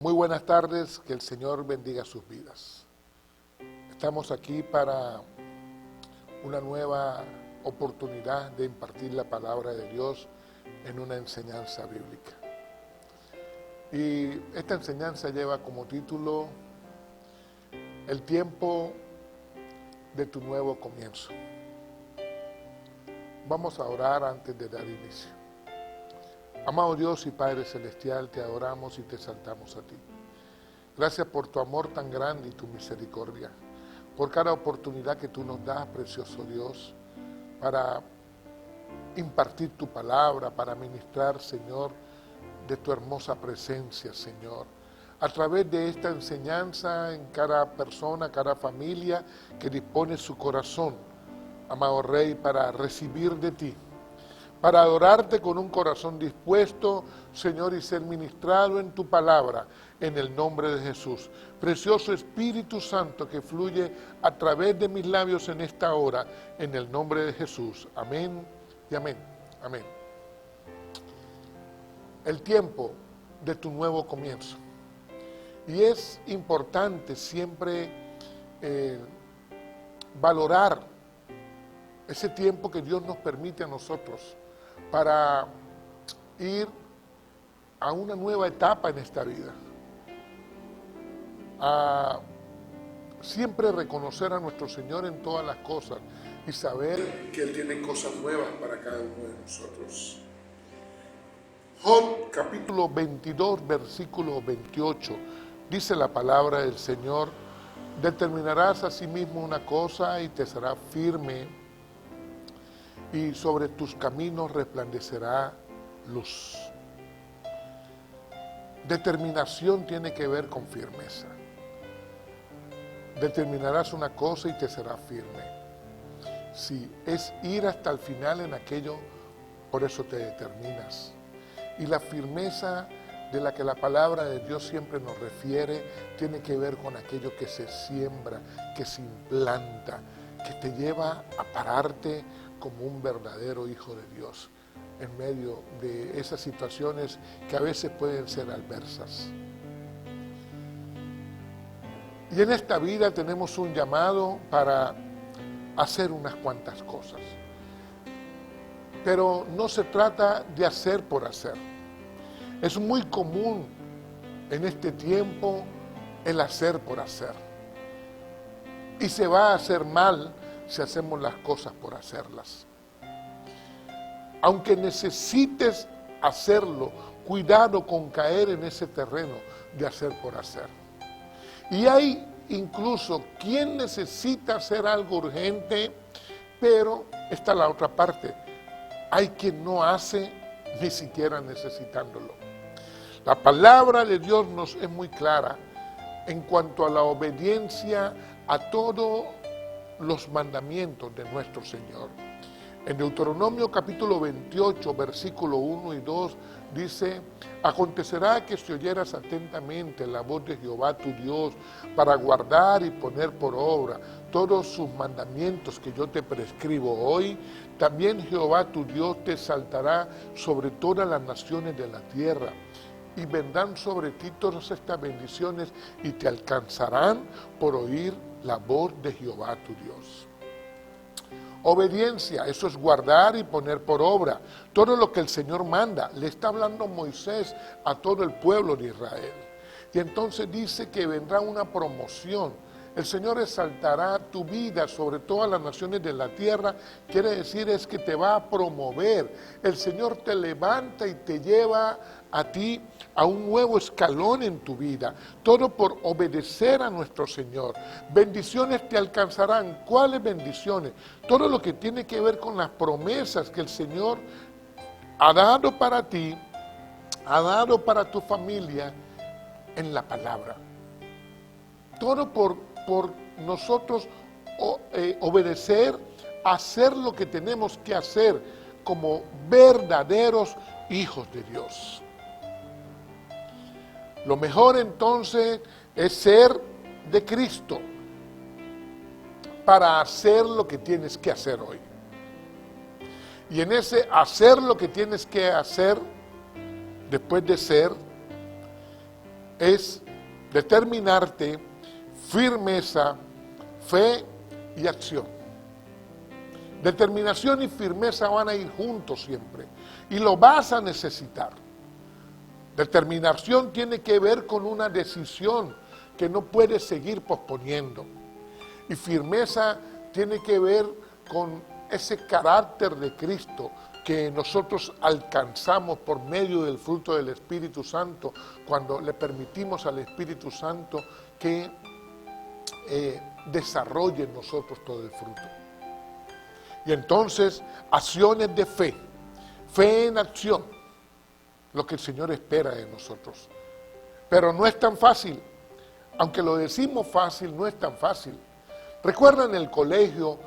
Muy buenas tardes, que el Señor bendiga sus vidas. Estamos aquí para una nueva oportunidad de impartir la palabra de Dios en una enseñanza bíblica. Y esta enseñanza lleva como título El tiempo de tu nuevo comienzo. Vamos a orar antes de dar inicio. Amado Dios y Padre Celestial, te adoramos y te exaltamos a ti. Gracias por tu amor tan grande y tu misericordia, por cada oportunidad que tú nos das, precioso Dios, para impartir tu palabra, para ministrar, Señor, de tu hermosa presencia, Señor. A través de esta enseñanza en cada persona, cada familia que dispone su corazón, amado Rey, para recibir de ti, para adorarte con un corazón dispuesto, Señor, y ser ministrado en tu palabra, en el nombre de Jesús. Precioso Espíritu Santo que fluye a través de mis labios en esta hora, en el nombre de Jesús. Amén y amén. Amén. El tiempo de tu nuevo comienzo. Y es importante siempre valorar ese tiempo que Dios nos permite a nosotros para ir a una nueva etapa en esta vida, a siempre reconocer a nuestro Señor en todas las cosas y saber que Él tiene cosas nuevas para cada uno de nosotros. Job capítulo 22, versículo 28, dice la palabra del Señor: determinarás a sí mismo una cosa y te será firme, y sobre tus caminos resplandecerá luz. Determinación tiene que ver con firmeza. Determinarás una cosa y te será firme. Si es ir hasta el final en aquello, por eso te determinas. Y la firmeza de la que la palabra de Dios siempre nos refiere tiene que ver con aquello que se siembra, que se implanta, que te lleva a pararte como un verdadero hijo de Dios en medio de esas situaciones que a veces pueden ser adversas. Y en esta vida tenemos un llamado para hacer unas cuantas cosas. Pero no se trata de hacer por hacer. Es muy común en este tiempo el hacer por hacer. Y se va a hacer mal si hacemos las cosas por hacerlas. Aunque necesites hacerlo, cuidado con caer en ese terreno de hacer por hacer. Y hay incluso quien necesita hacer algo urgente, pero está la otra parte. Hay quien no hace ni siquiera necesitándolo. La palabra de Dios nos es muy clara en cuanto a la obediencia a todos los mandamientos de nuestro Señor. En Deuteronomio capítulo 28, versículo 1 y 2 dice: acontecerá que si oyeras atentamente la voz de Jehová tu Dios para guardar y poner por obra todos sus mandamientos que yo te prescribo hoy, también Jehová tu Dios te exaltará sobre todas las naciones de la tierra, y vendrán sobre ti todas estas bendiciones y te alcanzarán por oír la voz de Jehová tu Dios. Obediencia, eso es guardar y poner por obra todo lo que el Señor manda. Le está hablando Moisés a todo el pueblo de Israel. Y entonces dice que vendrá una promoción. El Señor exaltará tu vida sobre todas las naciones de la tierra. Quiere decir es que te va a promover. El Señor te levanta y te lleva a ti a un nuevo escalón en tu vida. Todo por obedecer a nuestro Señor. Bendiciones te alcanzarán. ¿Cuáles bendiciones? Todo lo que tiene que ver con las promesas que el Señor ha dado para ti, ha dado para tu familia en la palabra. Todo por nosotros obedecer, hacer lo que tenemos que hacer como verdaderos hijos de Dios. Lo mejor entonces es ser de Cristo para hacer lo que tienes que hacer hoy. Y en ese hacer lo que tienes que hacer, después de ser, es determinarte, firmeza, fe y acción. Determinación y firmeza van a ir juntos siempre y lo vas a necesitar. Determinación tiene que ver con una decisión que no puedes seguir posponiendo. Y firmeza tiene que ver con ese carácter de Cristo que nosotros alcanzamos por medio del fruto del Espíritu Santo cuando le permitimos al Espíritu Santo que desarrolle en nosotros todo el fruto. Y entonces, acciones de fe, fe en acción, lo que el Señor espera de nosotros. Pero no es tan fácil, aunque lo decimos fácil, no es tan fácil. Recuerda en el colegio,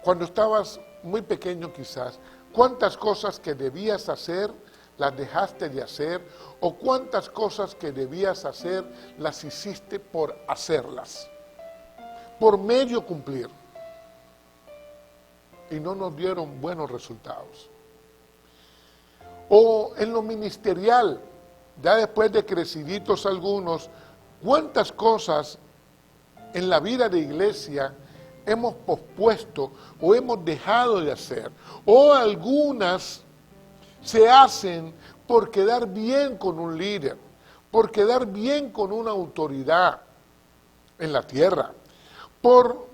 cuando estabas muy pequeño quizás, cuántas cosas que debías hacer las dejaste de hacer, o cuántas cosas que debías hacer las hiciste por hacerlas, por medio cumplir. Y no nos dieron buenos resultados. O en lo ministerial, ya después de creciditos algunos, cuántas cosas en la vida de iglesia hemos pospuesto o hemos dejado de hacer, o algunas se hacen por quedar bien con un líder, por quedar bien con una autoridad en la tierra, por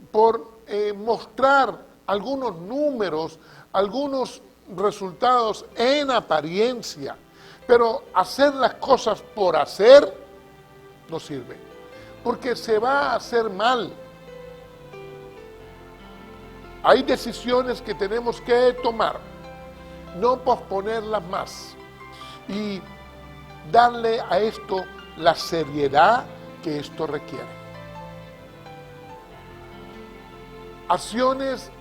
mostrar algunos números, algunos resultados en apariencia, pero hacer las cosas por hacer no sirve, porque se va a hacer mal. Hay decisiones que tenemos que tomar, no posponerlas más y darle a esto la seriedad que esto requiere. Acciones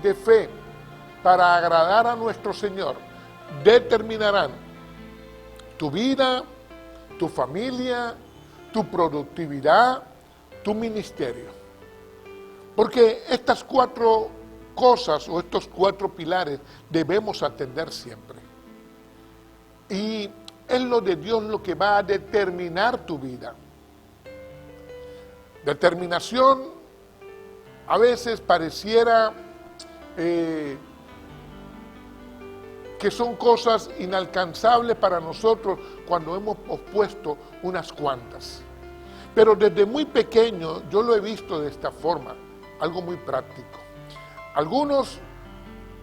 de fe para agradar a nuestro Señor determinarán tu vida, tu familia, tu productividad, tu ministerio. Porque estas 4 cosas o estos 4 pilares debemos atender siempre. Y es lo de Dios lo que va a determinar tu vida. Determinación a veces pareciera que son cosas inalcanzables para nosotros cuando hemos pospuesto unas cuantas. Pero desde muy pequeño yo lo he visto de esta forma, algo muy práctico. Algunos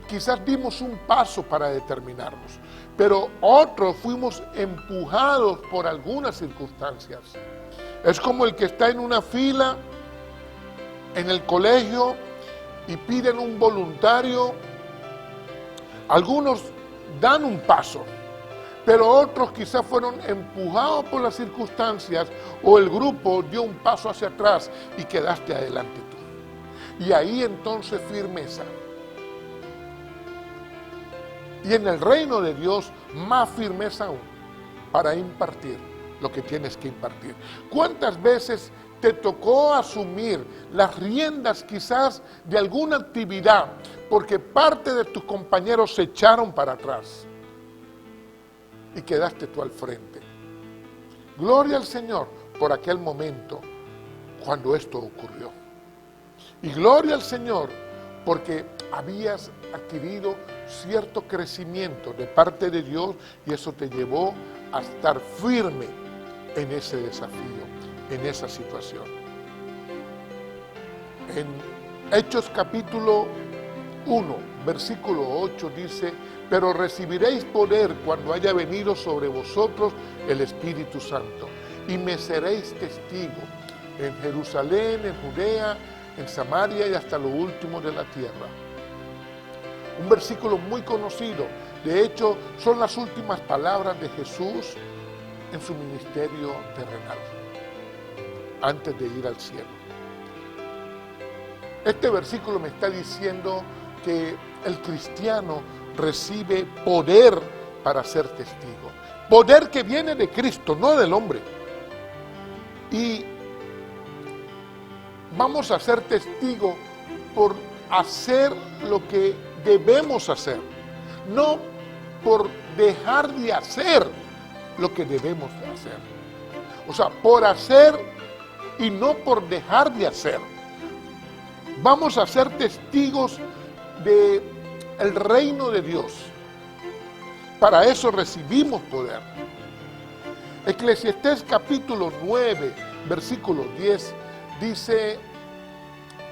quizás dimos un paso para determinarnos, pero otros fuimos empujados por algunas circunstancias. Es como el que está en una fila en el colegio y piden un voluntario. Algunos dan un paso, pero otros quizás fueron empujados por las circunstancias o el grupo dio un paso hacia atrás y quedaste adelante tú. Y ahí entonces firmeza. Y en el reino de Dios más firmeza aún para impartir lo que tienes que impartir. ¿Cuántas veces te tocó asumir las riendas quizás de alguna actividad porque parte de tus compañeros se echaron para atrás y quedaste tú al frente? Gloria al Señor por aquel momento cuando esto ocurrió. Y gloria al Señor porque habías adquirido cierto crecimiento de parte de Dios y eso te llevó a estar firme en ese desafío, en esa situación. En Hechos capítulo 1, versículo 8 dice: pero recibiréis poder cuando haya venido sobre vosotros el Espíritu Santo, y me seréis testigo en Jerusalén, en Judea, en Samaria y hasta lo último de la tierra. Un versículo muy conocido, de hecho son las últimas palabras de Jesús en su ministerio terrenal, antes de ir al cielo. Este versículo me está diciendo que el cristiano recibe poder para ser testigo. Poder que viene de Cristo, no del hombre. Y vamos a ser testigos por hacer lo que debemos hacer, no por dejar de hacer lo que debemos de hacer. O sea, por hacer y no por dejar de hacer. Vamos a ser testigos del reino de Dios. Para eso recibimos poder. Eclesiastés capítulo 9, versículo 10, dice: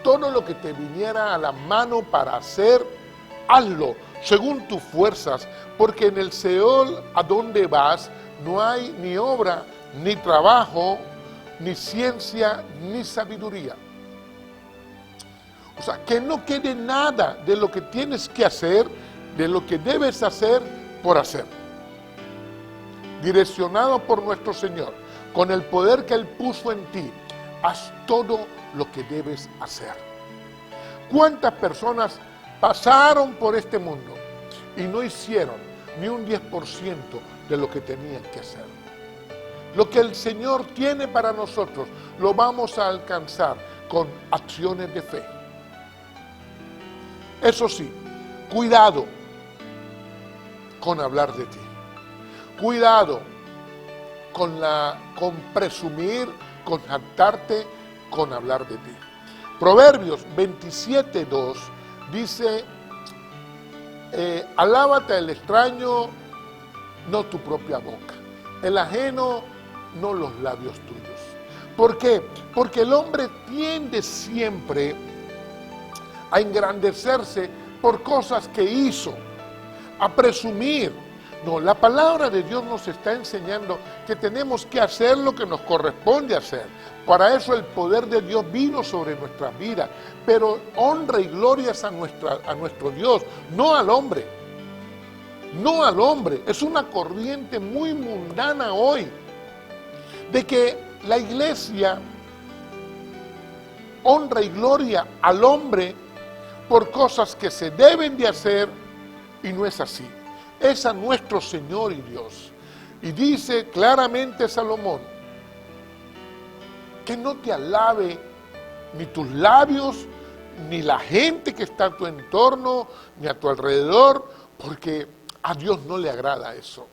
todo lo que te viniera a la mano para hacer, hazlo según tus fuerzas, porque en el Seol a donde vas no hay ni obra, ni trabajo, ni ciencia, ni sabiduría. O sea, que no quede nada de lo que tienes que hacer, de lo que debes hacer, por hacer. Direccionado por nuestro Señor, con el poder que Él puso en ti, haz todo lo que debes hacer. ¿Cuántas personas pasaron por este mundo y no hicieron ni un 10% de lo que tenían que hacer? Lo que el Señor tiene para nosotros lo vamos a alcanzar con acciones de fe. Eso sí, cuidado con hablar de ti. Cuidado con presumir, con jactarte, con hablar de ti. Proverbios 27:2 dice: alábate al extraño, no tu propia boca. El ajeno, no los labios tuyos. ¿Por qué? Porque el hombre tiende siempre a engrandecerse por cosas que hizo, a presumir. No, la palabra de Dios nos está enseñando que tenemos que hacer lo que nos corresponde hacer. Para eso el poder de Dios vino sobre nuestras vidas. Pero honra y glorias a nuestro Dios, no al hombre. No al hombre. Es una corriente muy mundana hoy, de que la iglesia honra y gloria al hombre por cosas que se deben de hacer, y no es así. Es a nuestro Señor y Dios. Y dice claramente Salomón, que no te alabe ni tus labios, ni la gente que está a tu entorno, ni a tu alrededor, porque a Dios no le agrada eso.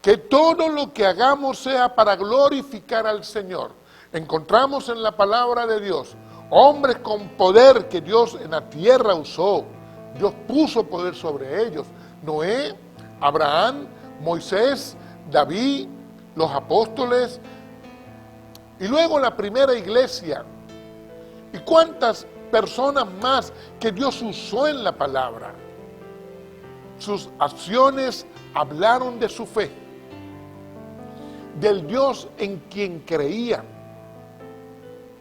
Que todo lo que hagamos sea para glorificar al Señor. Encontramos en la palabra de Dios hombres con poder que Dios en la tierra usó. Dios puso poder sobre ellos. Noé, Abraham, Moisés, David, los apóstoles, y luego la primera iglesia. ¿Y cuántas personas más que Dios usó en la palabra? Sus acciones hablaron de su fe, del Dios en quien creían.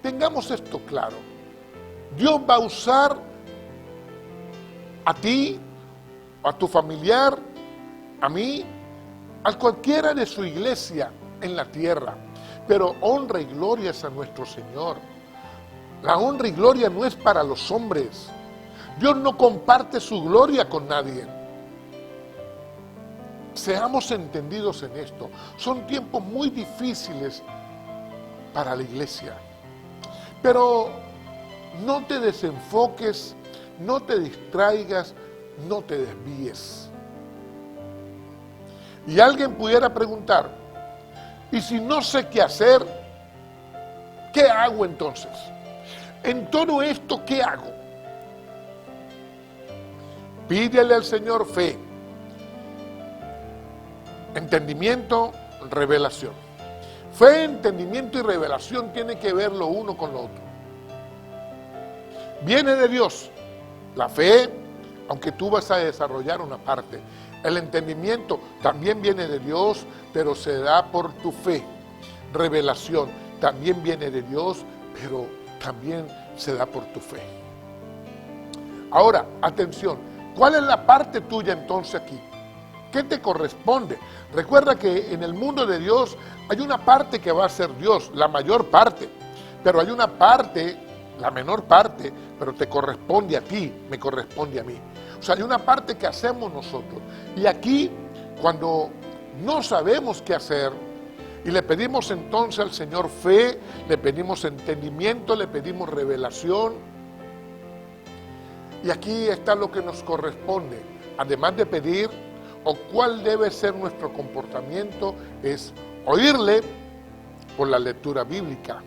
Tengamos esto claro. Dios va a usar a ti, a tu familiar, a mí, a cualquiera de su iglesia en la tierra. Pero honra y gloria es a nuestro Señor. La honra y gloria no es para los hombres. Dios no comparte su gloria con nadie. Seamos entendidos en esto. Son tiempos muy difíciles para la iglesia. Pero no te desenfoques, no te distraigas, no te desvíes. Y alguien pudiera preguntar, ¿y si no sé qué hacer? ¿Qué hago entonces? En todo esto, ¿qué hago? Pídele al Señor fe, entendimiento, revelación. Fe, entendimiento y revelación tiene que ver lo uno con lo otro. Viene de Dios. La fe, aunque tú vas a desarrollar una parte. El entendimiento también viene de Dios, pero se da por tu fe. Revelación también viene de Dios, pero también se da por tu fe. Ahora, atención, ¿cuál es la parte tuya entonces aquí? ¿Qué te corresponde? Recuerda que en el mundo de Dios hay una parte que va a ser Dios, la mayor parte, pero hay una parte, la menor parte, pero te corresponde a ti, me corresponde a mí. O sea, hay una parte que hacemos nosotros. Y aquí, cuando no sabemos qué hacer, y le pedimos entonces al Señor fe, le pedimos entendimiento, le pedimos revelación, y aquí está lo que nos corresponde. Además de pedir, o cuál debe ser nuestro comportamiento es oírle por la lectura bíblica,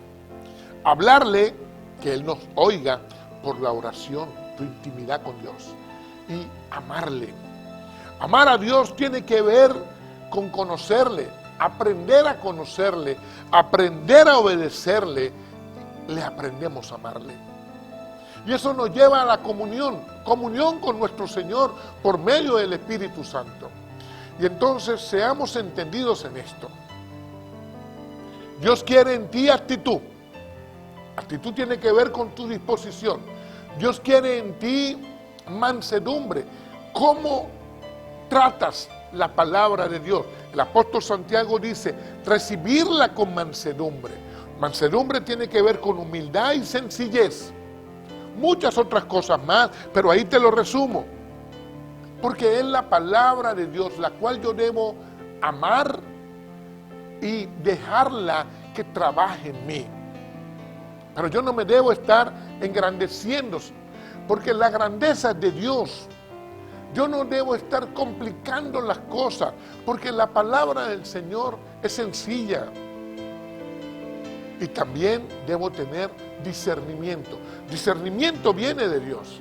hablarle, que Él nos oiga por la oración, tu intimidad con Dios, y amarle. Amar a Dios tiene que ver con conocerle, aprender a conocerle, aprender a obedecerle, le aprendemos a amarle. Y eso nos lleva a la comunión con nuestro Señor por medio del Espíritu Santo. Y entonces seamos entendidos en esto. Dios quiere en ti actitud. Actitud tiene que ver con tu disposición. Dios quiere en ti mansedumbre. ¿Cómo tratas la palabra de Dios? El apóstol Santiago dice, recibirla con mansedumbre. Mansedumbre tiene que ver con humildad y sencillez. Muchas otras cosas más, pero ahí te lo resumo. Porque es la palabra de Dios la cual yo debo amar y dejarla que trabaje en mí. Pero yo no me debo estar engrandeciendo, porque la grandeza es de Dios. Yo no debo estar complicando las cosas, porque la palabra del Señor es sencilla. Y también debo tener discernimiento. Discernimiento viene de Dios,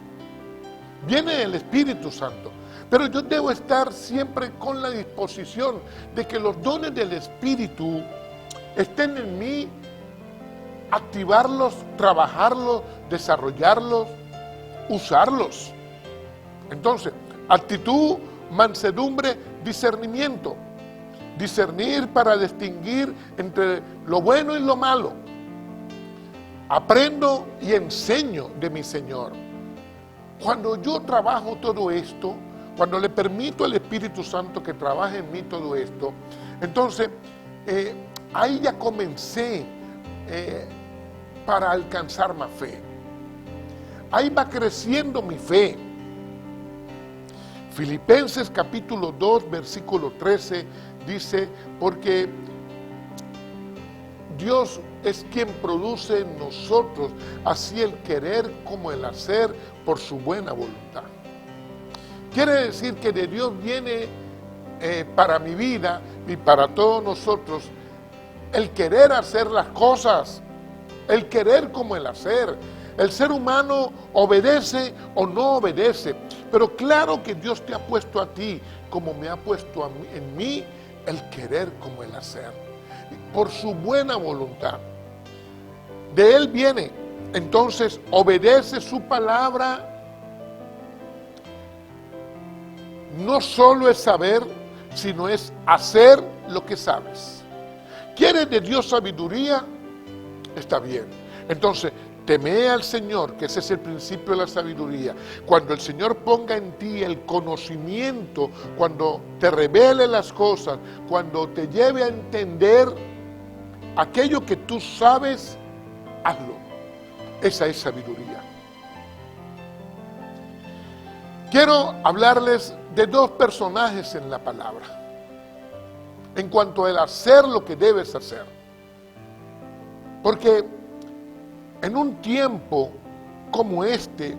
viene del Espíritu Santo. Pero yo debo estar siempre con la disposición de que los dones del Espíritu estén en mí, activarlos, trabajarlos, desarrollarlos, usarlos. Entonces, actitud, mansedumbre, discernimiento. Discernir para distinguir entre lo bueno y lo malo. Aprendo y enseño de mi Señor. Cuando yo trabajo todo esto, cuando le permito al Espíritu Santo que trabaje en mí todo esto, entonces ahí ya comencé para alcanzar más fe. Ahí va creciendo mi fe. Filipenses capítulo 2, versículo 13 dice, porque Dios es quien produce en nosotros así el querer como el hacer por su buena voluntad. Quiere decir que de Dios viene para mi vida y para todos nosotros el querer hacer las cosas, el querer como el hacer. El ser humano obedece o no obedece, pero claro que Dios te ha puesto a ti, como me ha puesto en mí, el querer como el hacer, por su buena voluntad. De Él viene, entonces obedece su palabra. No solo es saber, sino es hacer lo que sabes. ¿Quieres de Dios sabiduría? Está bien. Entonces, teme al Señor, que ese es el principio de la sabiduría. Cuando el Señor ponga en ti el conocimiento, cuando te revele las cosas, cuando te lleve a entender aquello que tú sabes, hazlo. Esa es sabiduría. Quiero hablarles de dos personajes en la palabra, en cuanto al hacer lo que debes hacer. Porque en un tiempo como este,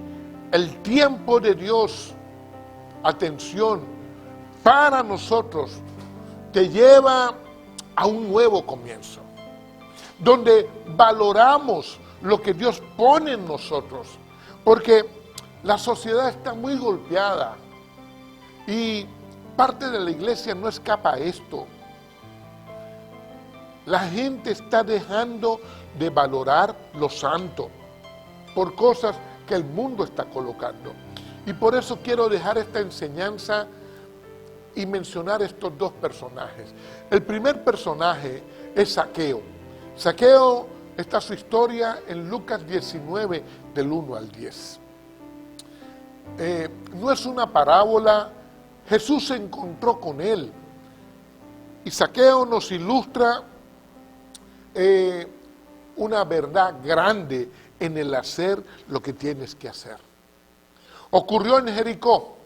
el tiempo de Dios, atención, para nosotros, te lleva a un nuevo comienzo, donde valoramos lo que Dios pone en nosotros, porque la sociedad está muy golpeada y parte de la iglesia no escapa a esto. La gente está dejando de valorar lo santo por cosas que el mundo está colocando. Y por eso quiero dejar esta enseñanza y mencionar estos dos personajes. El primer personaje es Zaqueo. Zaqueo, está su historia en Lucas 19, del 1 al 10. No es una parábola, Jesús se encontró con él. Y Zaqueo nos ilustra una verdad grande en el hacer lo que tienes que hacer. Ocurrió en Jericó.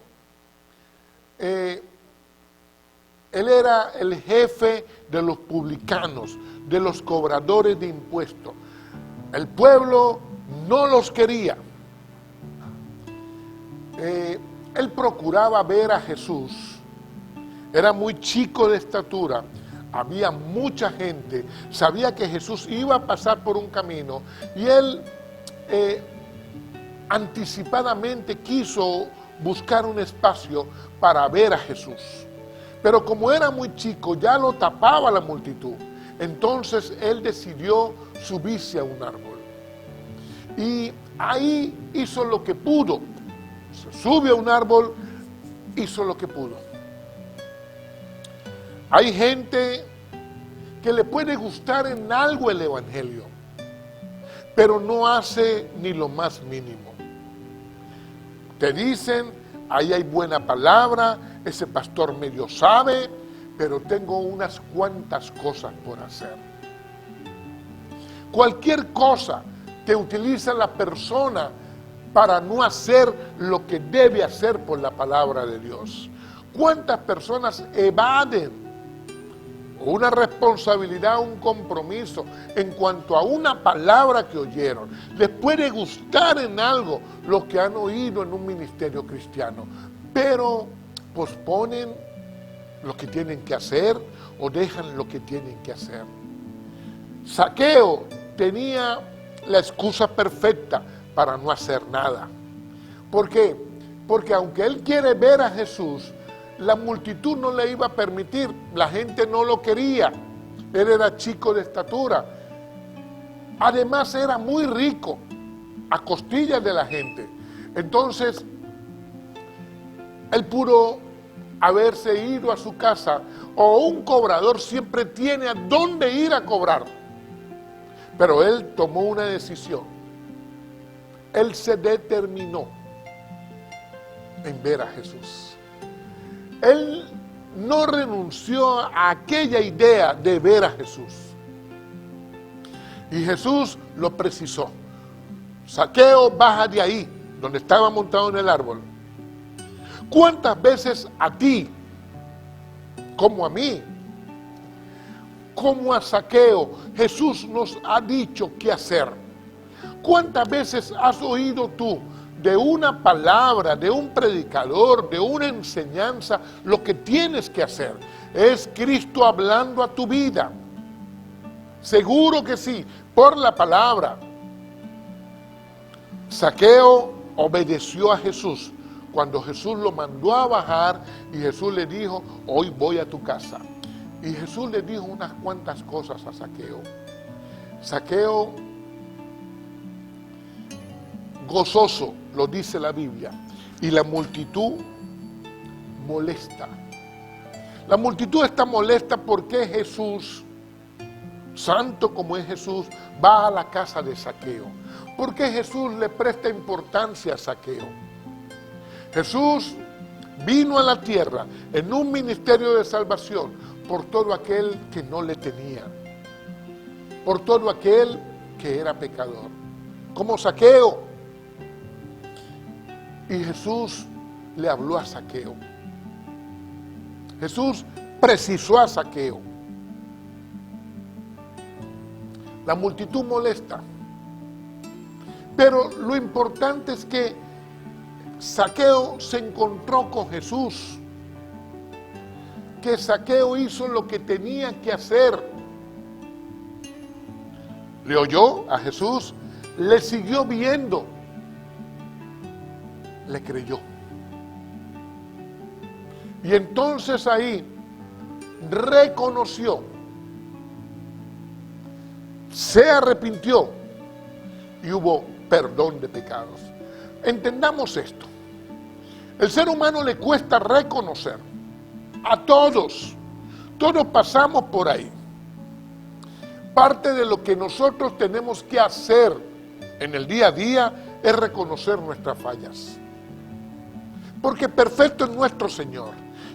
Él era el jefe de los publicanos, de los cobradores de impuestos. El pueblo no los quería. Él procuraba ver a Jesús era muy chico de estatura, había mucha gente, sabía que Jesús iba a pasar por un camino y él anticipadamente quiso buscar un espacio para ver a Jesús. Pero como era muy chico, ya lo tapaba la multitud. Entonces él decidió subirse a un árbol. Y ahí hizo lo que pudo. Se sube a un árbol, hizo lo que pudo. Hay gente que le puede gustar en algo el evangelio, pero no hace ni lo más mínimo. Te dicen, ahí hay buena palabra, ese pastor medio sabe, pero tengo unas cuantas cosas por hacer. Cualquier cosa que utiliza la persona para no hacer lo que debe hacer por la palabra de Dios. ¿Cuántas personas evaden una responsabilidad, un compromiso en cuanto a una palabra que oyeron? Les puede gustar en algo lo que han oído en un ministerio cristiano, pero posponen lo que tienen que hacer o dejan lo que tienen que hacer. Zaqueo tenía la excusa perfecta para no hacer nada. ¿Por qué? Porque aunque él quiere ver a Jesús, la multitud no le iba a permitir, la gente no lo quería, él era chico de estatura, además era muy rico, a costillas de la gente. Entonces, él pudo haberse ido a su casa, o un cobrador siempre tiene a dónde ir a cobrar, pero él tomó una decisión, él se determinó en ver a Jesús. Él no renunció a aquella idea de ver a Jesús. Y Jesús lo precisó. Zaqueo, baja de ahí, donde estaba montado en el árbol. ¿Cuántas veces a ti, como a mí, como a Zaqueo, Jesús nos ha dicho qué hacer? ¿Cuántas veces has oído tú de una palabra, de un predicador, de una enseñanza, lo que tienes que hacer? ¿Es Cristo hablando a tu vida? Seguro que sí, por la palabra. Zaqueo obedeció a Jesús cuando Jesús lo mandó a bajar y Jesús le dijo, hoy voy a tu casa. Y Jesús le dijo unas cuantas cosas a Zaqueo. Zaqueo, gozoso, lo dice la Biblia, y la multitud molesta. La multitud está molesta porque Jesús, santo como es Jesús, va a la casa de Zaqueo. Porque Jesús le presta importancia a Zaqueo. Jesús vino a la tierra en un ministerio de salvación por todo aquel que no le tenía, por todo aquel que era pecador, como Zaqueo. Y Jesús le habló a Zaqueo. Jesús precisó a Zaqueo. La multitud molesta. Pero lo importante es que Zaqueo se encontró con Jesús. Que Zaqueo hizo lo que tenía que hacer. Le oyó a Jesús, le siguió viendo. Le creyó. Y entonces ahí reconoció, se arrepintió y hubo perdón de pecados. Entendamos esto. El ser humano le cuesta reconocer. A todos. Todos pasamos por ahí. Parte de lo que nosotros tenemos que hacer en el día a día es reconocer nuestras fallas. Porque perfecto es nuestro Señor.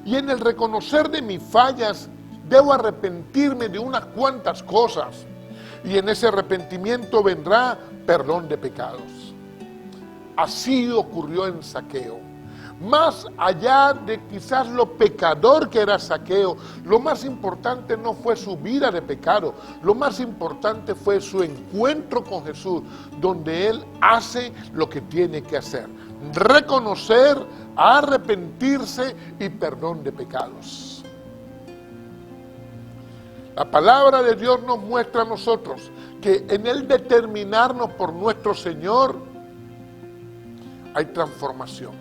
Y en el reconocer de mis fallas, debo arrepentirme de unas cuantas cosas. Y en ese arrepentimiento vendrá perdón de pecados. Así ocurrió en Zaqueo. Más allá de quizás lo pecador que era Zaqueo, lo más importante no fue su vida de pecado, lo más importante fue su encuentro con Jesús, donde él hace lo que tiene que hacer: reconocer, arrepentirse y perdón de pecados. La palabra de Dios nos muestra a nosotros que en el determinarnos por nuestro Señor hay transformación.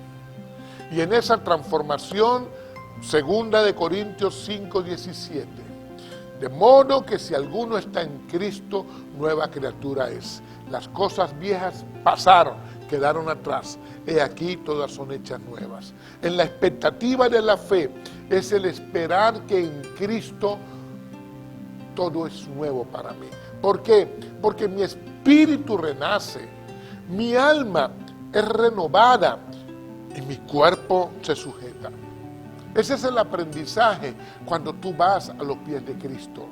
Y en esa transformación, 2 Corintios 5:17, de modo que si alguno está en Cristo, nueva criatura es. Las cosas viejas pasaron, quedaron atrás. He aquí, todas son hechas nuevas. En la expectativa de la fe es el esperar que en Cristo todo es nuevo para mí. ¿Por qué? Porque mi espíritu renace, mi alma es renovada y mi cuerpo se sujeta. Ese es el aprendizaje cuando tú vas a los pies de Cristo.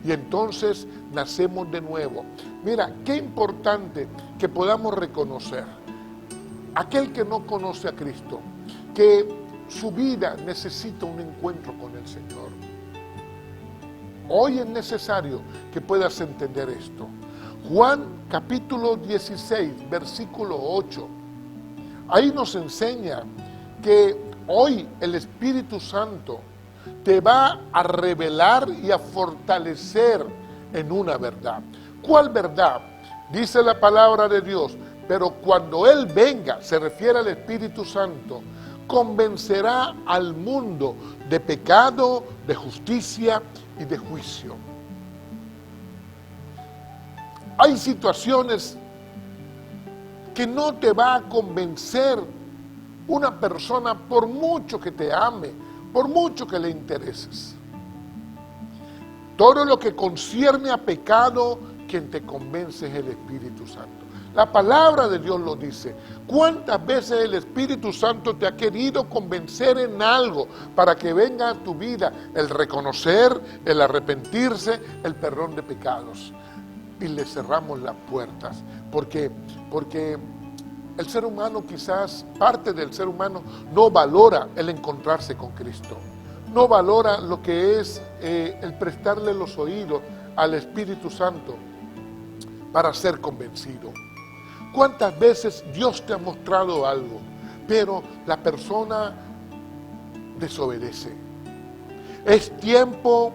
Y entonces nacemos de nuevo. Mira, qué importante que podamos reconocer. Aquel que no conoce a Cristo, que su vida necesita un encuentro con el Señor. Hoy es necesario que puedas entender esto. Juan capítulo 16, versículo 8. Ahí nos enseña que hoy el Espíritu Santo te va a revelar y a fortalecer en una verdad. ¿Cuál verdad? Dice la palabra de Dios, pero cuando Él venga, se refiere al Espíritu Santo, convencerá al mundo de pecado, de justicia y de juicio. Hay situaciones que no te va a convencer una persona por mucho que te ame, por mucho que le intereses. Todo lo que concierne a pecado, quien te convence es el Espíritu Santo. La palabra de Dios lo dice. ¿Cuántas veces el Espíritu Santo te ha querido convencer en algo para que venga a tu vida el reconocer, el arrepentirse, el perdón de pecados? Y le cerramos las puertas. Porque el ser humano, quizás parte del ser humano, no valora el encontrarse con Cristo. No valora lo que es el prestarle los oídos al Espíritu Santo para ser convencido. ¿Cuántas veces Dios te ha mostrado algo, pero la persona desobedece? Es tiempo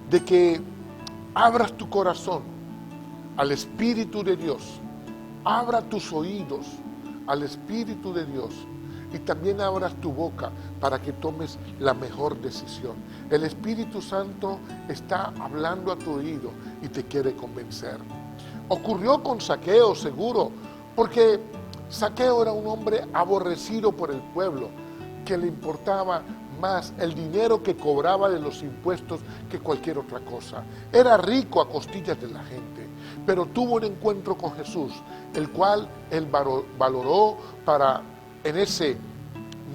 de que abras tu corazón al Espíritu de Dios, abra tus oídos al Espíritu de Dios y también abras tu boca para que tomes la mejor decisión. El Espíritu Santo está hablando a tu oído y te quiere convencer. Ocurrió con Zaqueo, seguro, porque Zaqueo era un hombre aborrecido por el pueblo, que le importaba más el dinero que cobraba de los impuestos que cualquier otra cosa. Era rico a costillas de la gente, pero tuvo un encuentro con Jesús, el cual él valoró para, en ese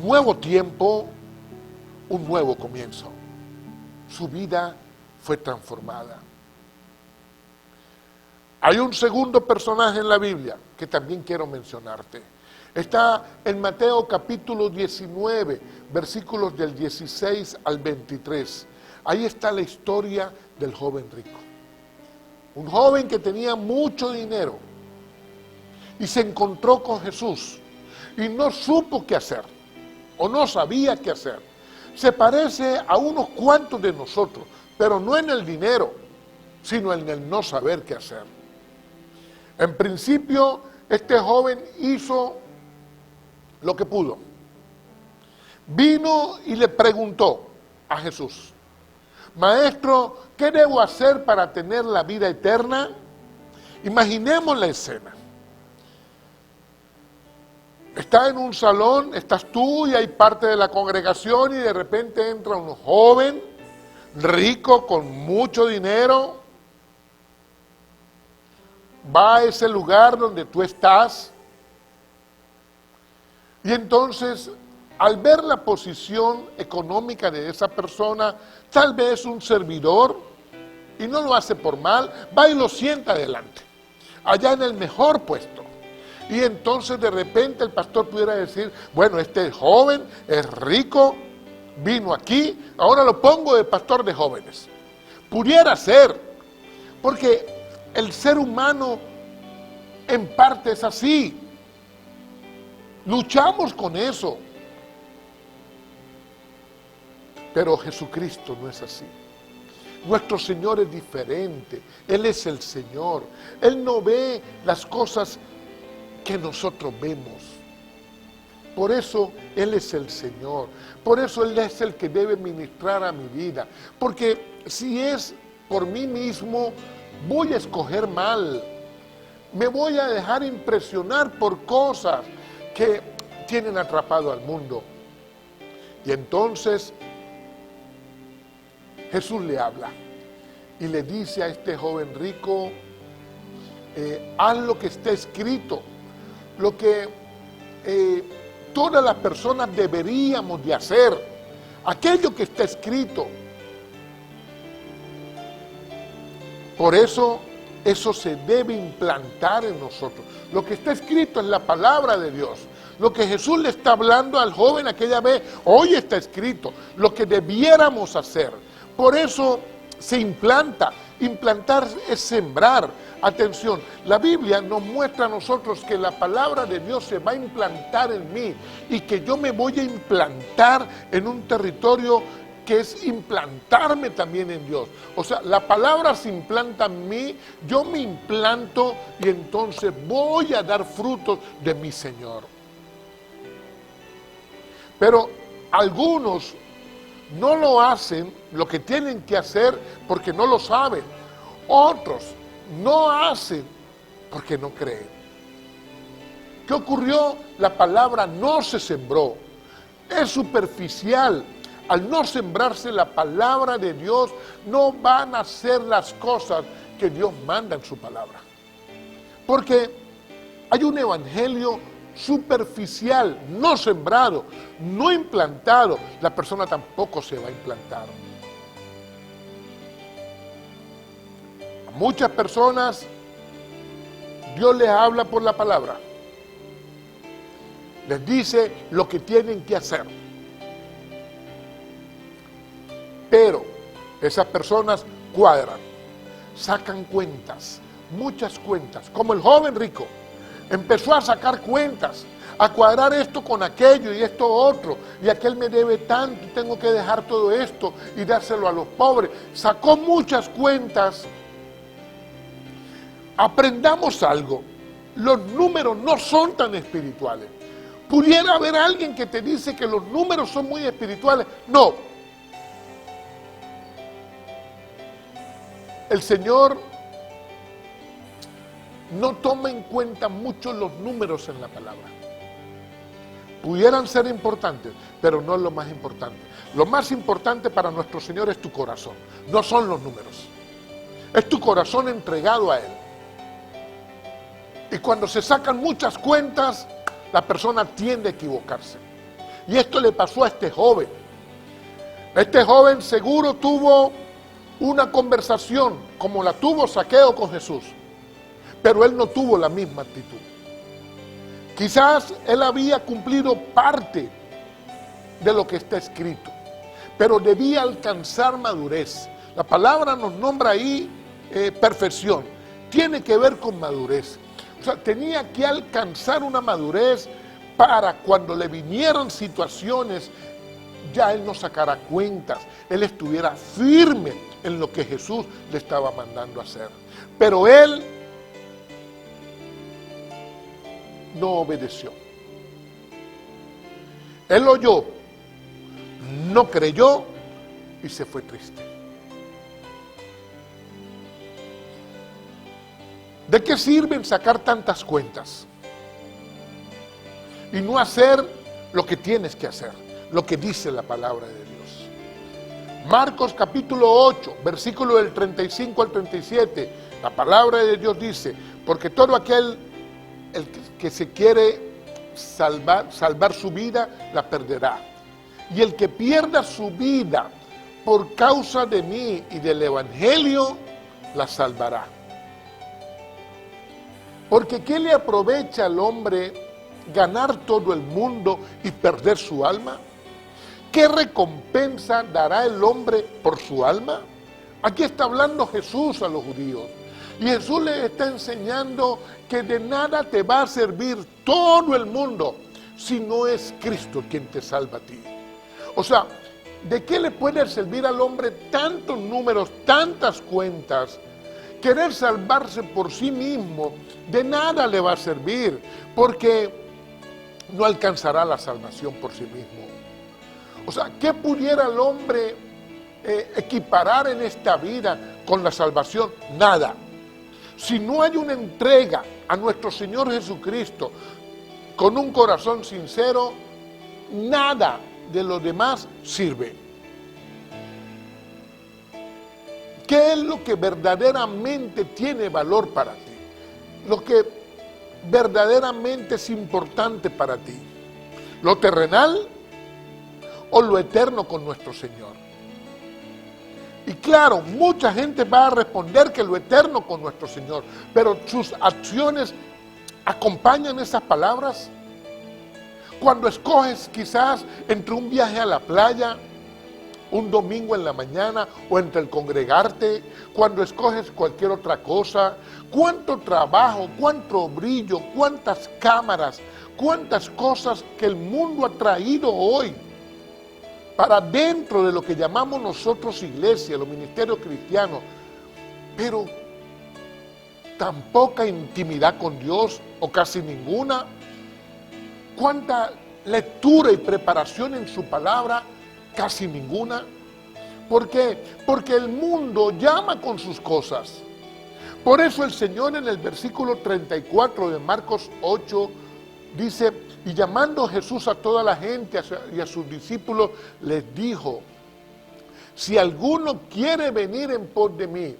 nuevo tiempo, un nuevo comienzo. Su vida fue transformada. Hay un segundo personaje en la Biblia que también quiero mencionarte. Está en Mateo capítulo 19, versículos del 16 al 23. Ahí está la historia del joven rico. Un joven que tenía mucho dinero y se encontró con Jesús y no supo qué hacer o no sabía qué hacer. Se parece a unos cuantos de nosotros, pero no en el dinero, sino en el no saber qué hacer. En principio, este joven hizo lo que pudo. Vino y le preguntó a Jesús: Maestro, ¿qué debo hacer para tener la vida eterna? Imaginemos la escena. Está en un salón, estás tú y hay parte de la congregación y de repente entra un joven rico con mucho dinero. Va a ese lugar donde tú estás y entonces al ver la posición económica de esa persona, tal vez un servidor, y no lo hace por mal, va y lo sienta adelante, allá en el mejor puesto. Y entonces de repente el pastor pudiera decir: bueno, este joven es rico, vino aquí, ahora lo pongo de pastor de jóvenes. Pudiera ser, porque el ser humano en parte es así. Luchamos con eso. Pero Jesucristo no es así. Nuestro Señor es diferente. Él es el Señor. Él no ve las cosas que nosotros vemos. Por eso Él es el Señor. Por eso Él es el que debe ministrar a mi vida. Porque si es por mí mismo, voy a escoger mal. Me voy a dejar impresionar por cosas que tienen atrapado al mundo. Y entonces Jesús le habla y le dice a este joven rico, haz lo que está escrito, lo que todas las personas deberíamos de hacer, aquello que está escrito. Por eso se debe implantar en nosotros. Lo que está escrito es la palabra de Dios. Lo que Jesús le está hablando al joven aquella vez, hoy está escrito, lo que debiéramos hacer. Por eso se implanta. Implantar es sembrar. Atención, la Biblia nos muestra a nosotros que la palabra de Dios se va a implantar en mí y que yo me voy a implantar en un territorio que es implantarme también en Dios. O sea, la palabra se implanta en mí, yo me implanto y entonces voy a dar frutos de mi Señor. Pero algunos no lo hacen lo que tienen que hacer porque no lo saben. Otros no hacen porque no creen. ¿Qué ocurrió? La palabra no se sembró. Es superficial. Al no sembrarse la palabra de Dios, no van a hacer las cosas que Dios manda en su palabra. Porque hay un evangelio superficial, no sembrado, no implantado. La persona tampoco se va a implantar. A muchas personas Dios les habla por la palabra. Les dice lo que tienen que hacer. Pero esas personas cuadran, sacan cuentas, muchas cuentas, como el joven rico. Empezó a sacar cuentas, a cuadrar esto con aquello y esto otro, y aquel me debe tanto, tengo que dejar todo esto y dárselo a los pobres. Sacó muchas cuentas. Aprendamos algo, los números no son tan espirituales. ¿Pudiera haber alguien que te dice que los números son muy espirituales? No. El Señor no toma en cuenta mucho los números en la palabra. Pudieran ser importantes, pero no es lo más importante. Lo más importante para nuestro Señor es tu corazón, no son los números. Es tu corazón entregado a Él. Y cuando se sacan muchas cuentas, la persona tiende a equivocarse. Y esto le pasó a este joven. Este joven seguro tuvo una conversación como la tuvo Zaqueo con Jesús, pero él no tuvo la misma actitud. Quizás él había cumplido parte de lo que está escrito, pero debía alcanzar madurez. La palabra nos nombra ahí perfección, tiene que ver con madurez. O sea, tenía que alcanzar una madurez para cuando le vinieran situaciones, ya él no sacara cuentas, él estuviera firme en lo que Jesús le estaba mandando a hacer. Pero él no obedeció. Él oyó, no creyó y se fue triste. ¿De qué sirven sacar tantas cuentas y no hacer lo que tienes que hacer, lo que dice la palabra de Dios? Marcos capítulo 8, versículo del 35 al 37, la palabra de Dios dice, porque todo aquel que se quiere salvar su vida, la perderá. Y el que pierda su vida por causa de mí y del evangelio, la salvará. Porque ¿qué le aprovecha al hombre ganar todo el mundo y perder su alma? ¿Qué recompensa dará el hombre por su alma? Aquí está hablando Jesús a los judíos. Y Jesús les está enseñando que de nada te va a servir todo el mundo si no es Cristo quien te salva a ti. O sea, ¿De qué le puede servir al hombre tantos números, tantas cuentas? Querer salvarse por sí mismo, de nada le va a servir, porque no alcanzará la salvación por sí mismo. O sea, ¿qué pudiera el hombre equiparar en esta vida con la salvación? Nada. Si no hay una entrega a nuestro Señor Jesucristo con un corazón sincero, nada de lo demás sirve. ¿Qué es lo que verdaderamente tiene valor para ti? Lo que verdaderamente es importante para ti. ¿Lo terrenal o lo eterno con nuestro Señor? Y claro, mucha gente va a responder que lo eterno con nuestro Señor, pero sus acciones acompañan esas palabras. Cuando escoges quizás entre un viaje a la playa, un domingo en la mañana, o entre el congregarte, cuando escoges cualquier otra cosa, cuánto trabajo, cuánto brillo, cuántas cámaras, cuántas cosas que el mundo ha traído hoy para dentro de lo que llamamos nosotros iglesia, los ministerios cristianos, pero tan poca intimidad con Dios, o casi ninguna. Cuánta lectura y preparación en su palabra, casi ninguna. ¿Por qué? Porque el mundo llama con sus cosas. Por eso el Señor en el versículo 34 de Marcos 8 dice: y llamando Jesús a toda la gente y a sus discípulos, les dijo: si alguno quiere venir en pos de mí,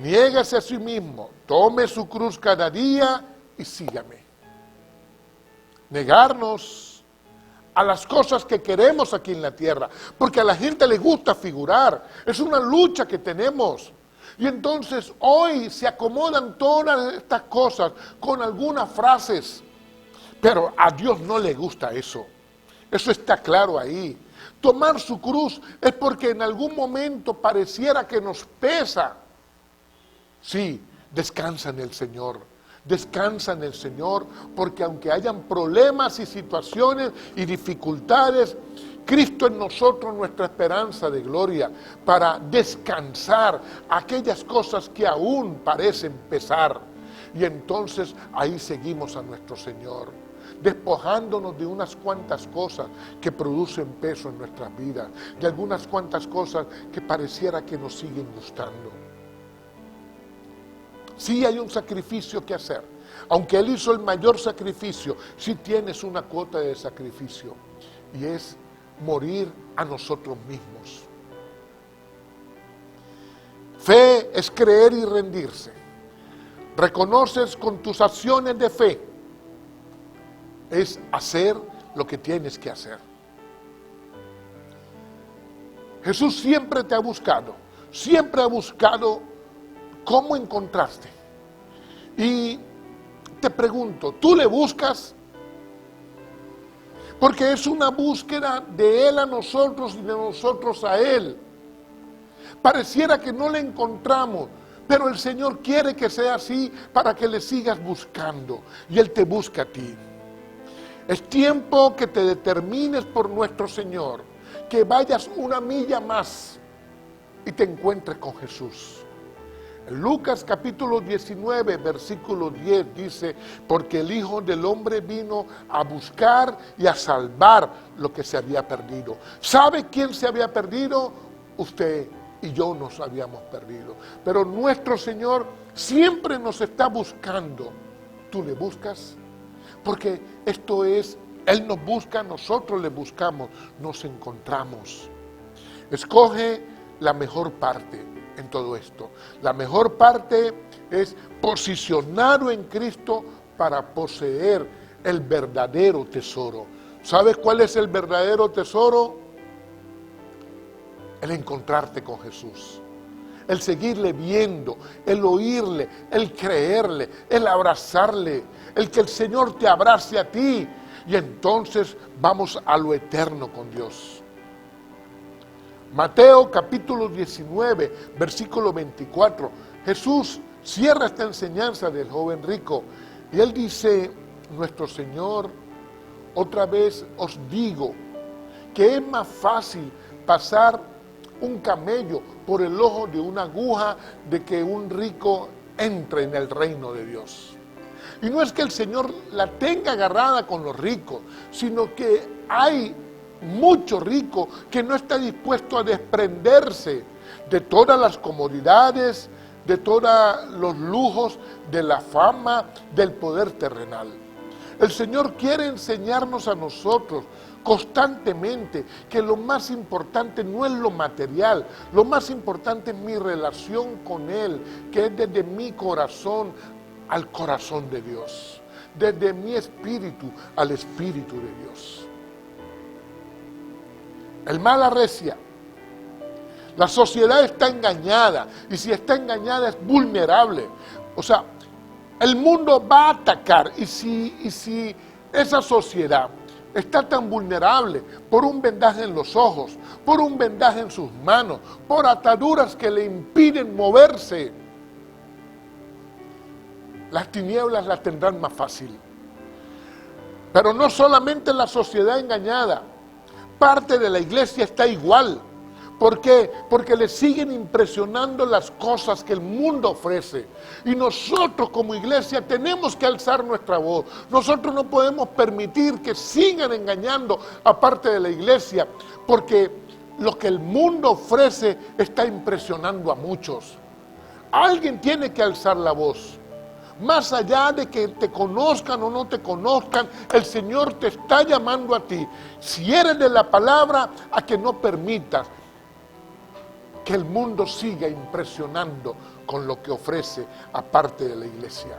niéguese a sí mismo, tome su cruz cada día y sígame. Negarnos a las cosas que queremos aquí en la tierra, porque a la gente le gusta figurar, es una lucha que tenemos. Y entonces hoy se acomodan todas estas cosas con algunas frases, pero a Dios no le gusta eso. Eso está claro ahí. Tomar su cruz es porque en algún momento pareciera que nos pesa. Sí, descansa en el Señor. Descansa en el Señor, porque aunque hayan problemas y situaciones y dificultades, Cristo en nosotros nuestra esperanza de gloria para descansar aquellas cosas que aún parecen pesar. Y entonces ahí seguimos a nuestro Señor, despojándonos de unas cuantas cosas que producen peso en nuestras vidas, de algunas cuantas cosas que pareciera que nos siguen gustando. Sí hay un sacrificio que hacer. Aunque Él hizo el mayor sacrificio, sí tienes una cuota de sacrificio, y es morir a nosotros mismos. Fe es creer y rendirse. Reconoces con tus acciones de fe. Es hacer lo que tienes que hacer. Jesús siempre te ha buscado. Siempre ha buscado cómo encontraste. Y te pregunto, ¿tú le buscas? Porque es una búsqueda de Él a nosotros y de nosotros a Él. Pareciera que no le encontramos, pero el Señor quiere que sea así para que le sigas buscando. Y Él te busca a ti. Es tiempo que te determines por nuestro Señor, que vayas una milla más y te encuentres con Jesús. En Lucas capítulo 19, versículo 10 dice: porque el Hijo del Hombre vino a buscar y a salvar lo que se había perdido. ¿Sabe quién se había perdido? Usted y yo nos habíamos perdido. Pero nuestro Señor siempre nos está buscando. ¿Tú le buscas? Porque esto es, Él nos busca, nosotros le buscamos, nos encontramos. Escoge la mejor parte en todo esto. La mejor parte es posicionado en Cristo para poseer el verdadero tesoro. ¿Sabes cuál es el verdadero tesoro? El encontrarte con Jesús, el seguirle viendo, el oírle, el creerle, el abrazarle, el que el Señor te abrace a ti, y entonces vamos a lo eterno con Dios. Mateo capítulo 19, versículo 24. Jesús cierra esta enseñanza del joven rico y Él dice: nuestro Señor, otra vez os digo que es más fácil pasar un camello por el ojo de una aguja de que un rico entre en el reino de Dios. Y no es que el Señor la tenga agarrada con los ricos, sino que hay mucho rico que no está dispuesto a desprenderse de todas las comodidades, de todos los lujos, de la fama, del poder terrenal. El Señor quiere enseñarnos a nosotros constantemente que lo más importante no es lo material, lo más importante es mi relación con Él, que es desde mi corazón al corazón de Dios, desde mi espíritu al espíritu de Dios. El mal arrecia. La sociedad está engañada, y si está engañada es vulnerable. O sea, el mundo va a atacar, y si esa sociedad está tan vulnerable por un vendaje en los ojos, por un vendaje en sus manos, por ataduras que le impiden moverse, las tinieblas las tendrán más fácil. Pero no solamente la sociedad engañada, parte de la iglesia está igual. ¿Por qué? Porque le siguen impresionando las cosas que el mundo ofrece. Y nosotros como iglesia tenemos que alzar nuestra voz. Nosotros no podemos permitir que sigan engañando a parte de la iglesia, porque lo que el mundo ofrece está impresionando a muchos. Alguien tiene que alzar la voz. Más allá de que te conozcan o no te conozcan, el Señor te está llamando a ti, si eres de la palabra, a que no permitas que el mundo siga impresionando con lo que ofrece aparte de la iglesia.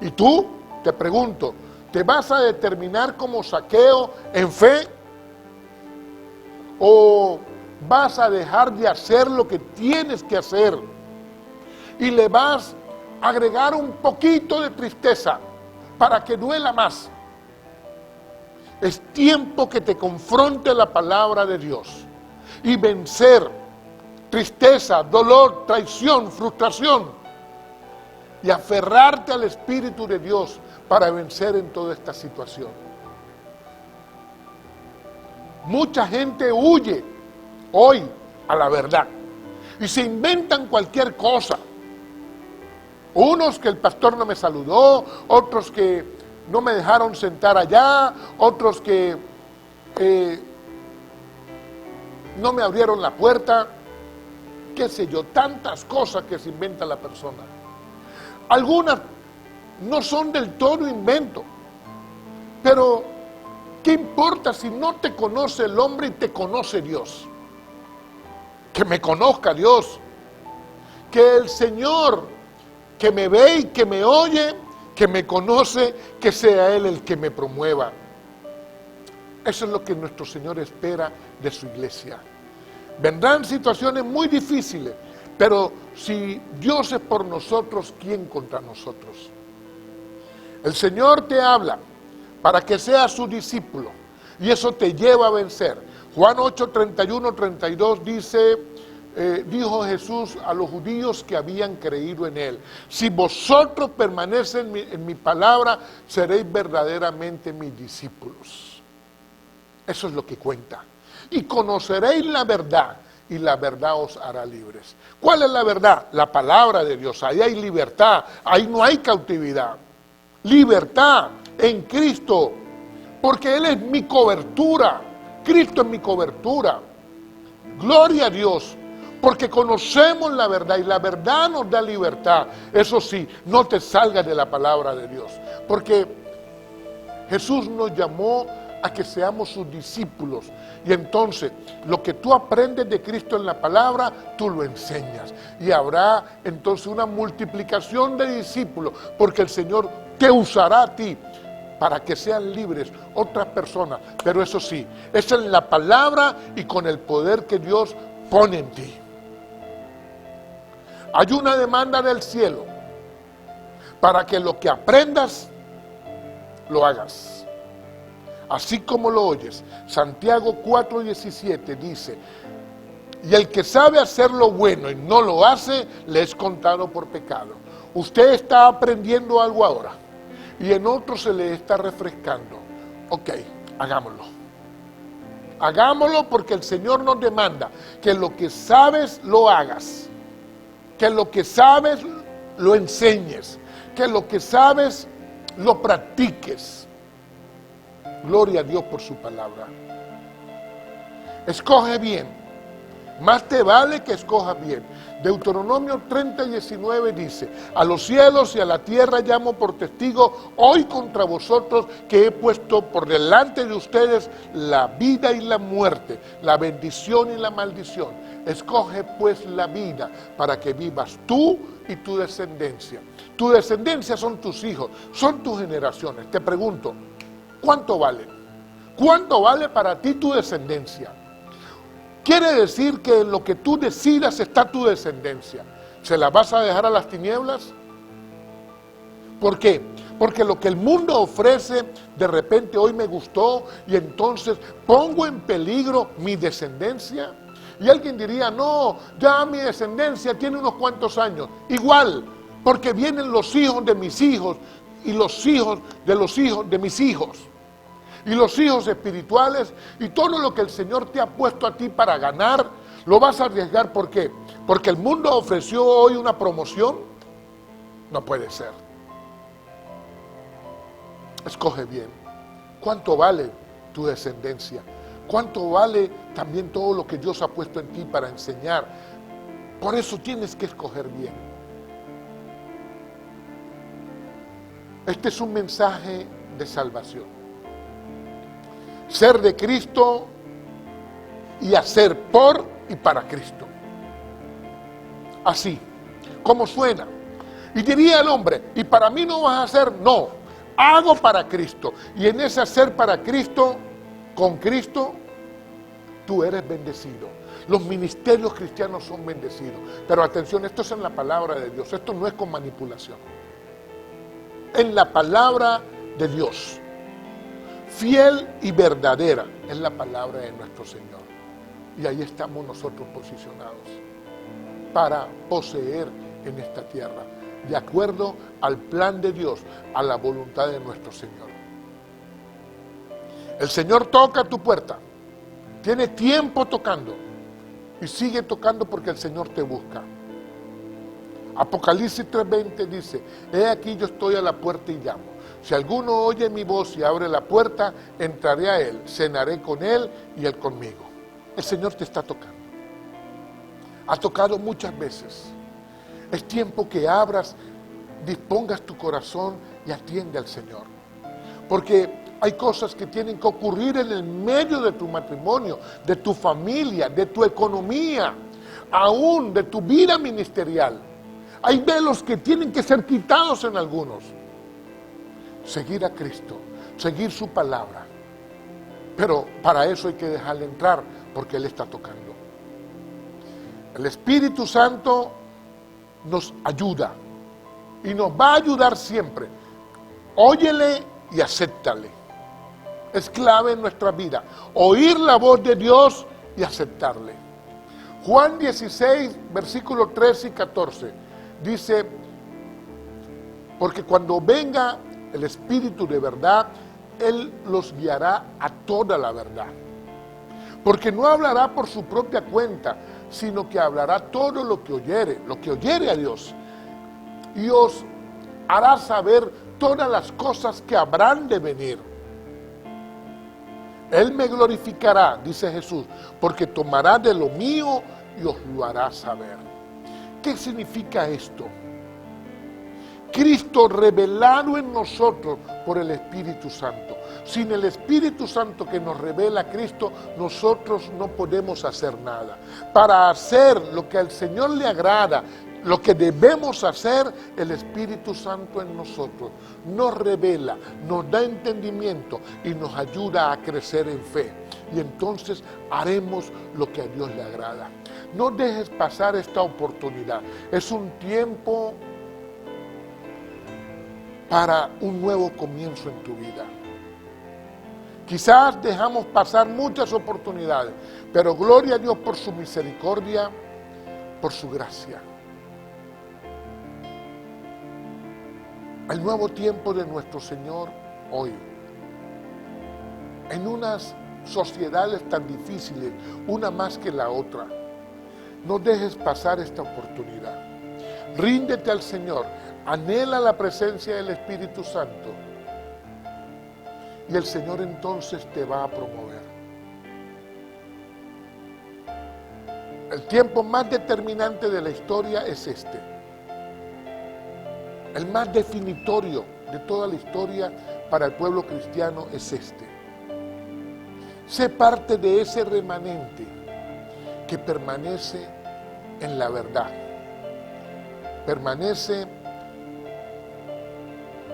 Y tú, te pregunto, ¿te vas a determinar como Zaqueo en fe? ¿O vas a dejar de hacer lo que tienes que hacer y le vas a agregar un poquito de tristeza para que duela más? Es tiempo que te confronte la palabra de Dios y vencer tristeza, dolor, traición, frustración, y aferrarte al Espíritu de Dios para vencer en toda esta situación. Mucha gente huye hoy a la verdad y se inventan cualquier cosa. Unos que el pastor no me saludó, otros que no me dejaron sentar allá, otros que no me abrieron la puerta, qué sé yo, tantas cosas que se inventa la persona. Algunas no son del todo invento, pero ¿qué importa si no te conoce el hombre y te conoce Dios? Que me conozca Dios, que el Señor que me ve y que me oye, que me conoce, que sea Él el que me promueva. Eso es lo que nuestro Señor espera de su iglesia. Vendrán situaciones muy difíciles, pero si Dios es por nosotros, ¿quién contra nosotros? El Señor te habla para que seas su discípulo, y eso te lleva a vencer. Juan 8, 31, 32 dice, dijo Jesús a los judíos que habían creído en Él: si vosotros permanecen en mi palabra, seréis verdaderamente mis discípulos. Eso es lo que cuenta. Y conoceréis la verdad, y la verdad os hará libres. ¿Cuál es la verdad? La palabra de Dios. Ahí hay libertad, ahí no hay cautividad. Libertad en Cristo, porque Él es mi cobertura. Cristo es mi cobertura. Gloria a Dios, porque conocemos la verdad y la verdad nos da libertad. Eso sí, no te salgas de la palabra de Dios, porque Jesús nos llamó a que seamos sus discípulos, y entonces lo que tú aprendes de Cristo en la palabra, tú lo enseñas, y habrá entonces una multiplicación de discípulos, porque el Señor te usará a ti para que sean libres otras personas. Pero eso sí, es en la palabra y con el poder que Dios pone en ti. Hay una demanda del cielo para que lo que aprendas lo hagas. Así como lo oyes. Santiago 4:17 dice: y el que sabe hacer lo bueno y no lo hace, le es contado por pecado. Usted está aprendiendo algo ahora y en otro se le está refrescando. Ok, hagámoslo. Hagámoslo porque el Señor nos demanda que lo que sabes lo hagas, que lo que sabes lo enseñes, que lo que sabes lo practiques. Gloria a Dios por su palabra. Escoge bien. Más te vale que escojas bien. Deuteronomio 30:19 dice: a los cielos y a la tierra llamo por testigo hoy contra vosotros que he puesto por delante de ustedes la vida y la muerte, la bendición y la maldición. Escoge pues la vida para que vivas tú y tu descendencia. Tu descendencia son tus hijos, son tus generaciones. Te pregunto, ¿cuánto vale? ¿Cuánto vale para ti tu descendencia? Quiere decir que en lo que tú decidas está tu descendencia. ¿Se la vas a dejar a las tinieblas? ¿Por qué? Porque lo que el mundo ofrece, de repente hoy me gustó y entonces pongo en peligro mi descendencia. Y alguien diría, no, ya mi descendencia tiene unos cuantos años. Igual, porque vienen los hijos de mis hijos y los hijos de mis hijos. Y los hijos espirituales y todo lo que el Señor te ha puesto a ti para ganar, lo vas a arriesgar. ¿Por qué? Porque el mundo ofreció hoy una promoción. No puede ser. Escoge bien. ¿Cuánto vale tu descendencia? ¿Cuánto vale también todo lo que Dios ha puesto en ti para enseñar? Por eso tienes que escoger bien. Este es un mensaje de salvación. Ser de Cristo y hacer por y para Cristo. Así, como suena. Y diría el hombre, ¿y para mí no vas a hacer? No, hago para Cristo. Y en ese hacer para Cristo, con Cristo, tú eres bendecido. Los ministerios cristianos son bendecidos. Pero atención, esto es en la palabra de Dios. Esto no es con manipulación. En la palabra de Dios. Fiel y verdadera es la palabra de nuestro Señor. Y ahí estamos nosotros posicionados para poseer en esta tierra, de acuerdo al plan de Dios, a la voluntad de nuestro Señor. El Señor toca a tu puerta, tiene tiempo tocando y sigue tocando porque el Señor te busca. Apocalipsis 3:20 dice: he aquí yo estoy a la puerta y llamo. Si alguno oye mi voz y abre la puerta, entraré a él, cenaré con él y él conmigo. El Señor te está tocando. Ha tocado muchas veces. Es tiempo que abras, dispongas tu corazón y atiende al Señor. Porque hay cosas que tienen que ocurrir en el medio de tu matrimonio, de tu familia, de tu economía, aún de tu vida ministerial. Hay velos que tienen que ser quitados en algunos. Seguir a Cristo, seguir su palabra. Pero para eso hay que dejarle entrar, porque Él está tocando. El Espíritu Santo nos ayuda y nos va a ayudar siempre. Óyele y acéptale. Es clave en nuestra vida. Oír la voz de Dios y aceptarle. Juan 16, versículos 13 y 14, dice: porque cuando venga el Espíritu de verdad, Él los guiará a toda la verdad. Porque no hablará por su propia cuenta, sino que hablará todo lo que oyere a Dios. Y os hará saber todas las cosas que habrán de venir. Él me glorificará, dice Jesús, porque tomará de lo mío y os lo hará saber. ¿Qué significa esto? Cristo revelado en nosotros por el Espíritu Santo. Sin el Espíritu Santo que nos revela a Cristo, nosotros no podemos hacer nada. Para hacer lo que al Señor le agrada, lo que debemos hacer, el Espíritu Santo en nosotros nos revela, nos da entendimiento y nos ayuda a crecer en fe. Y entonces haremos lo que a Dios le agrada. No dejes pasar esta oportunidad. Es un tiempo para un nuevo comienzo en tu vida. Quizás dejamos pasar muchas oportunidades, pero gloria a Dios por su misericordia, por su gracia. El nuevo tiempo de nuestro Señor hoy, en unas sociedades tan difíciles, una más que la otra. No dejes pasar esta oportunidad. Ríndete al Señor, anhela la presencia del Espíritu Santo y el Señor entonces te va a promover. El tiempo más determinante de la historia es este. El más definitorio de toda la historia para el pueblo cristiano es este. Sé parte de ese remanente que permanece en la verdad, permanece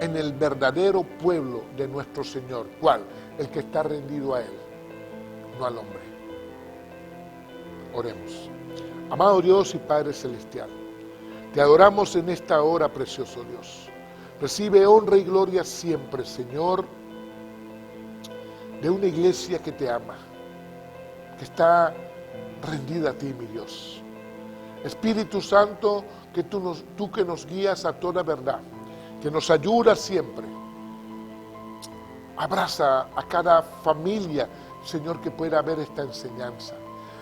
en el verdadero pueblo de nuestro Señor. ¿Cuál? El que está rendido a Él, no al hombre. Oremos. Amado Dios y Padre Celestial, te adoramos en esta hora, precioso Dios. Recibe honra y gloria siempre, Señor, de una iglesia que te ama, que está rendida a ti, mi Dios. Espíritu Santo, que tú que nos guías a toda verdad, que nos ayudas siempre. Abraza a cada familia, Señor, que pueda ver esta enseñanza.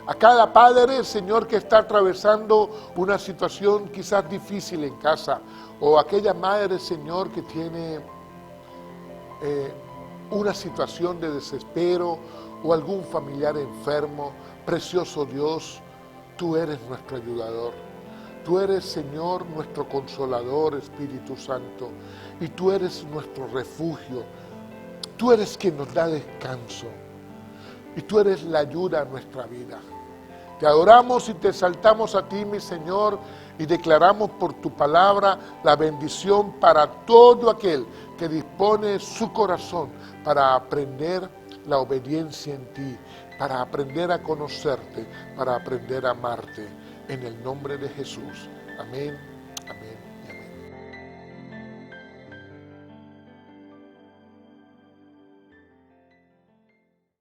A cada padre, Señor, que está atravesando una situación quizás difícil en casa, o aquella madre, Señor, que tiene una situación de desespero, o algún familiar enfermo. Precioso Dios, tú eres nuestro ayudador. Tú eres, Señor, nuestro consolador, Espíritu Santo, y tú eres nuestro refugio. Tú eres quien nos da descanso, y tú eres la ayuda a nuestra vida. Te adoramos y te exaltamos a ti, mi Señor, y declaramos por tu palabra la bendición para todo aquel que dispone su corazón para aprender la obediencia en ti, para aprender a conocerte, para aprender a amarte. En el nombre de Jesús. Amén, amén.